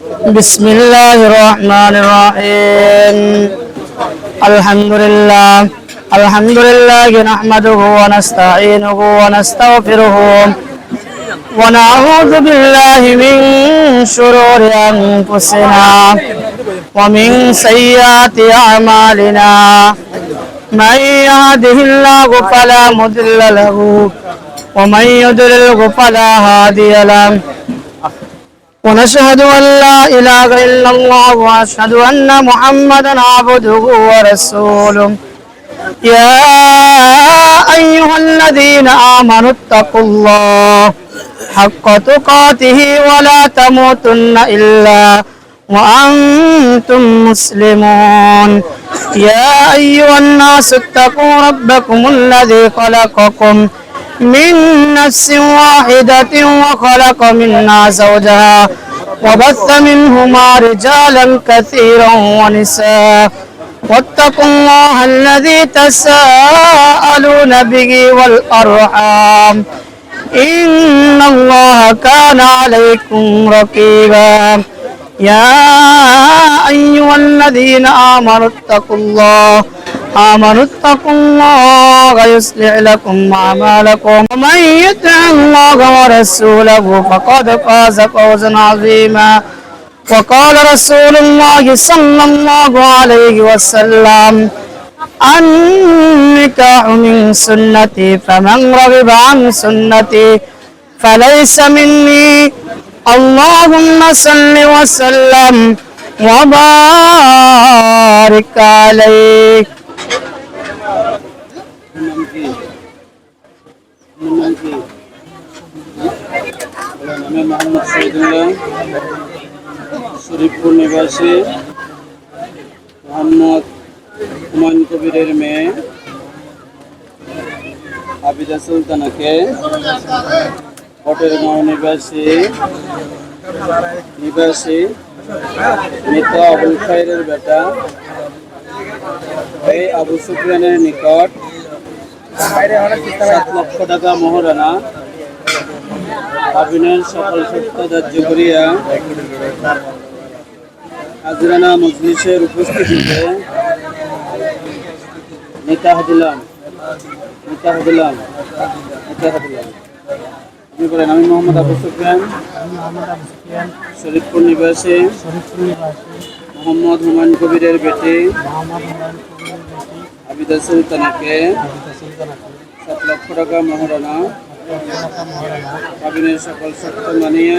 بسم الله الرحمن الرحيم. الحمد لله نحمده ونستعينه ونستغفره ونعوذ بالله من شرور أنفسنا ومن سيئات أعمالنا. من يهده الله فلا مضل له ومن يضلله فلا هادي له. ونشهد أن لا إله إلا الله وأشهد أن محمدا عبده ورسوله. يا أيها الذين آمنوا اتقوا الله حق تقاته ولا تموتن إلا وأنتم مسلمون. يا أيها الناس اتقوا ربكم الذي خلقكم من نفس واحدة وخلق منها زوجها وبث منهما رجالا كثيرا ونساء. واتقوا الله الذي تساءلون به والأرحام إن الله كان عليكم رقيبا. يا أيها الذين آمنوا اتقوا الله يصلح لكم أعمالكم ومن يطع الله ورسوله فقد فاز فوزا عظيما. وقال رسول الله صلى الله عليه وسلم النكاح من سنتي فمن رغب عن سنتي فليس مني. اللهم صل وسلم وبارك عليه. আমি মোহাম্মদ শহীদুল্লাহ শরীফপুর নিবাসী মোহাম্মদ হুমায়ুন কবিরের মেয়ে আবিদা সুলতানাকে পটেরগাঁও নিবাসী মৃত আবুল খায়েরের বেটা এই আবু সুফিয়ানের নিকট 7 লক্ষ টাকা মোহরানা আবিনের সকল শর্ত ধার্য করিয়া হাজরানা মজলিসের উপস্থিতিতে নিকাহ দিলাম। আপনি বলেন। আমি মোহাম্মদ আবু সুফিয়ান শরীফপুর নিবাসী মোহাম্মদ হুমায়ুন কবিরের বেটি আবিদা সুলতানাকে 7 লক্ষ টাকা মোহরানা আবিনের সকল শর্ত মানিয়ে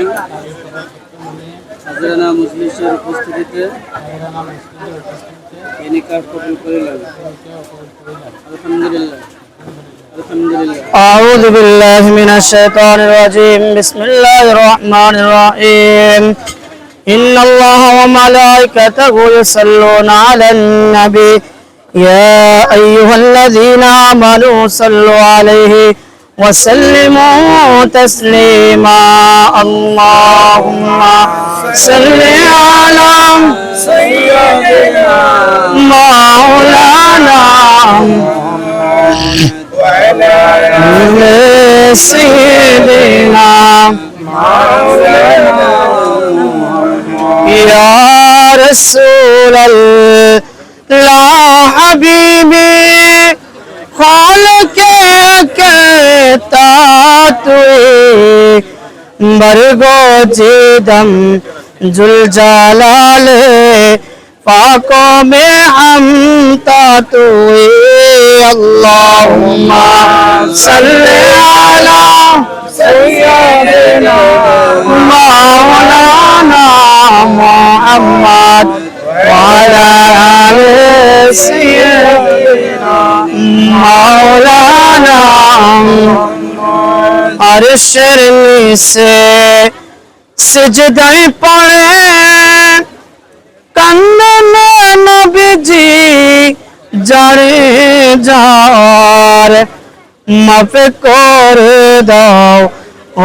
হাজরানা মজলিসের উপস্থিতিতে এই নিকাহ কবুল করিলাম। আলহামদুলিল্লাহ। أعوذ بالله من الشيطان الرجيم. بسم الله الرحمن الرحيم. إن الله وملائكته يصلون على النبي يا أيها الذين آمنوا صلوا عليه وسلموا تسليما. اللهم صل على سيدنا مولانا وعلى آل سيدنا مولانا يا رسول الله حبيبي خالق कहता तुए बरगो जिदम जुल जलाले पाको में हम तुए. अल्लाहुम्मा सल्ली अला सय्यिदिना मौलाना मुहम्मद वअला आलि सय्यिदिना मौलाना. अर्शर निसे सिजदाए पड़े कन्ने नबीजी जाने जार माफ कर दाओ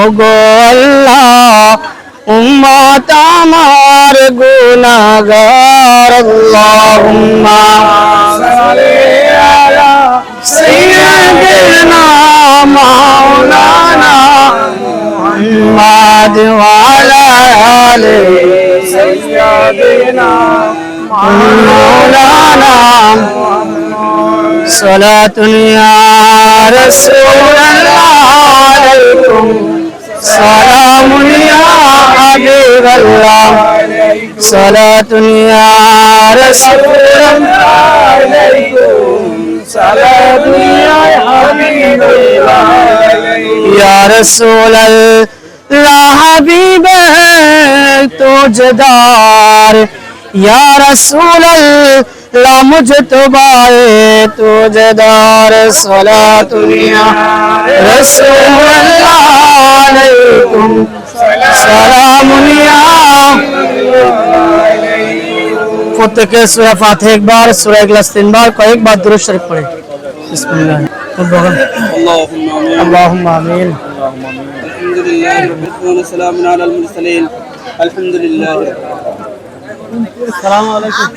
ओगो अल्लाह उम्मत আমার গুনাহগার. আল্লাহুম্মা সাল্লি আলা সাইয়্যিদিনা মাওলানা মুহাম্মদ ওয়া আলা আলিহি سيدنا مولانا صلاة يا رسول الله عليكم سلام يا حبيب الله صلاة يا رسول الله عليكم سلام يا حبيب الله يا رسول الله حبيب तुझदार या रसूल अल्लाह मुझतबाए तुझदार सलातुनिया रसूल अल्लाह अलैकुम सलामुनिया প্রত্যেকে সূরা ফাতিহা একবার সূরা ইখলাস তিনবার কয়েকবার দুরূদ শরীফ পড়ে বিসমিল্লাহ اللهم آمين আল্লাহুম্মা আমিন الحمد لله رب العالمين وسلام على المرسلين الحمد لله আসসালামু আলাইকুম